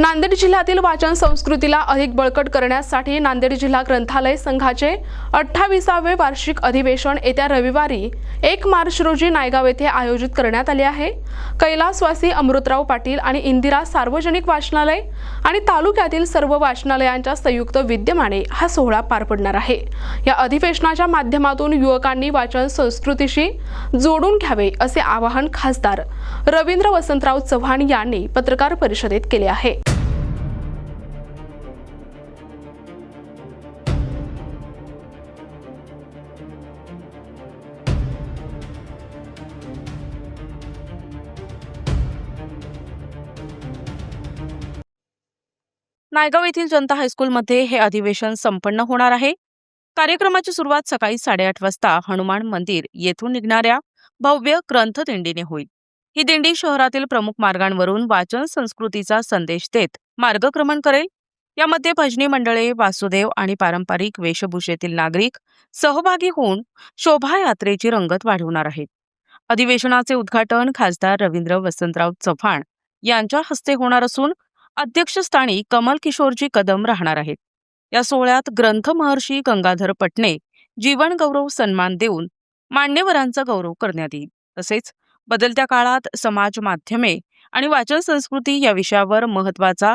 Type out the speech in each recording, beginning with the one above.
नांदेड जिल्ह्यातील वाचन संस्कृतीला अधिक बळकट करण्यासाठी नांदेड जिल्हा ग्रंथालय संघाचे 28वे वार्षिक अधिवेशन येत्या रविवारी 1 मार्च रोजी नायगाव येथे आयोजित करण्यात आले आहे। कैलासवासी अमृतराव पाटील आणि इंदिरा सार्वजनिक वाचनालय आणि तालुक्यातील सर्व वाचनालयांच्या संयुक्त विद्यमाने हा सोहळा पार पडणार आहे। या अधिवेशनाच्या माध्यमातून युवकांनी वाचन संस्कृतीशी जोडून घ्यावे असे आवाहन खासदार रवींद्र वसंतराव चव्हाण यांनी पत्रकार परिषदेत केले आहे। नायगाव येथील जनता हायस्कूलमध्ये हे अधिवेशन संपन्न होणार आहे। कार्यक्रमाची सुरुवात सकाळी 8:30 वाजता हनुमान मंदिर येथून निघणाऱ्या भव्य ग्रंथ दिंडीने होईल। ही दिंडी शहरातील प्रमुख मार्गांवरून वाचन संस्कृतीचा संदेश देत मार्गक्रमण करेल। यामध्ये भजनी मंडळे, वासुदेव आणि पारंपरिक वेशभूषेतील नागरिक सहभागी होऊन शोभायात्रेची रंगत वाढवणार आहेत। अधिवेशनाचे उद्घाटन खासदार रवींद्र वसंतराव चव्हाण यांच्या हस्ते होणार असून अध्यक्षस्थानी कमल किशोरजी कदम राहणार आहेत। या सोहळ्यात ग्रंथ महर्षी गंगाधर पटणे जीवन गौरव सन्मान देऊन मान्यवरांचा गौरव करण्यात येईल। तसेच बदलत्या काळात समाज माध्यमे आणि वाचन संस्कृती या विषयावर महत्त्वाचा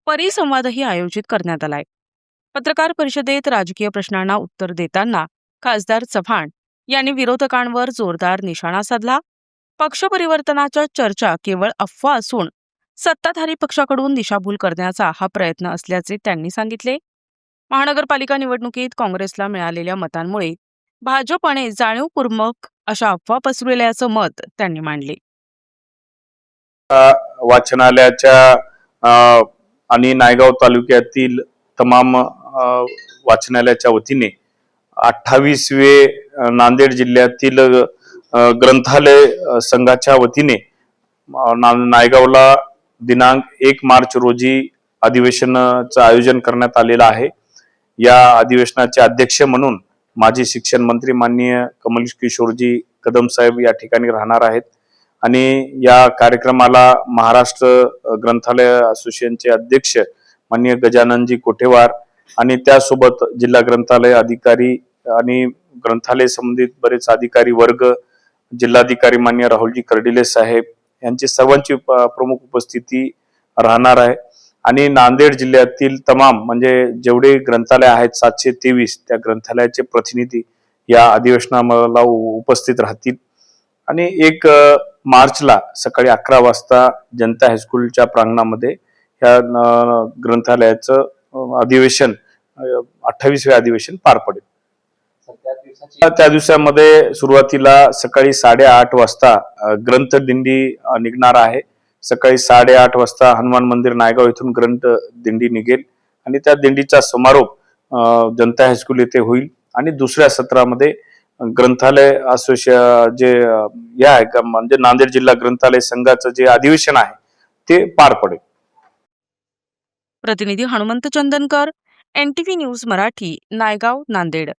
परिसंवादही आयोजित करण्यात आलाय। पत्रकार परिषदेत राजकीय प्रश्नांना उत्तर देताना खासदार चव्हाण यांनी विरोधकांवर जोरदार निशाणा साधला। पक्ष परिवर्तनाच्या चर्चा केवळ अफवा असून सत्ताधारी पक्षाकडून दिशाभूल करण्याचा हा प्रयत्न असल्याचे त्यांनी सांगितले। महानगरपालिका निवडणुकीत काँग्रेसला मिळालेल्या मतांमुळे भाजपने जाणीवपूर्वक अशा अफवा पसरविल्याचं मत त्यांनी मांडले। वाचनालयाच्या आणि नायगाव तालुक्यातील तमाम वाचनालयाच्या वतीने 28वे नांदेड जिल्ह्यातील ग्रंथालय संघाच्या वतीने नायगावला दिनांक 1 मार्च रोजी अधिवेशनाचं आयोजन करण्यात आलेलं आहे। या अधिवेशनाचे अध्यक्ष म्हणून माजी शिक्षण मंत्री माननीय कमल किशोरजी कदम साहेब या ठिकाणी राहणार आहेत आणि या कार्यक्रमाला महाराष्ट्र ग्रंथालय असोसिएशनचे अध्यक्ष माननीय गजाननजी कोठेवार आणि त्यासोबत जिल्हा ग्रंथालय अधिकारी आणि ग्रंथालय संबंधित बरेच अधिकारी वर्ग, जिल्हाधिकारी माननीय राहुलजी कर्डिले साहेब यांची सर्वांची प्रमुख उपस्थिती राहणार आहे आणि नांदेड जिल्ह्यातील तमाम म्हणजे जेवढे ग्रंथालय आहेत 723 त्या ग्रंथालयाचे प्रतिनिधी या अधिवेशनाला उपस्थित राहतील आणि 1 मार्चला सकाळी 11 वाजता जनता हायस्कूलच्या प्रांगणामध्ये या ग्रंथालयाचं अधिवेशन 28वे अधिवेशन पार पडेल। त्या दिवसामध्ये सुरुवातीला सकाळी 8:30 वाजता ग्रंथ दिंडी निघणार आहे। सकाळी 8:30 वाजता हनुमान मंदिर नायगाव येथून ग्रंथ दिंडी निघेल आणि त्या दिंडीचा समारोप जनता हायस्कूल येथे होईल आणि दुसऱ्या सत्रामध्ये ग्रंथालय असोसिएशन जे या म्हणजे नांदेड जिल्हा ग्रंथालय संघाचं जे अधिवेशन आहे ते पार पडेल। प्रतिनिधी हनुमंत चंदनकर, NTV न्यूज मराठी, नायगाव, नांदेड।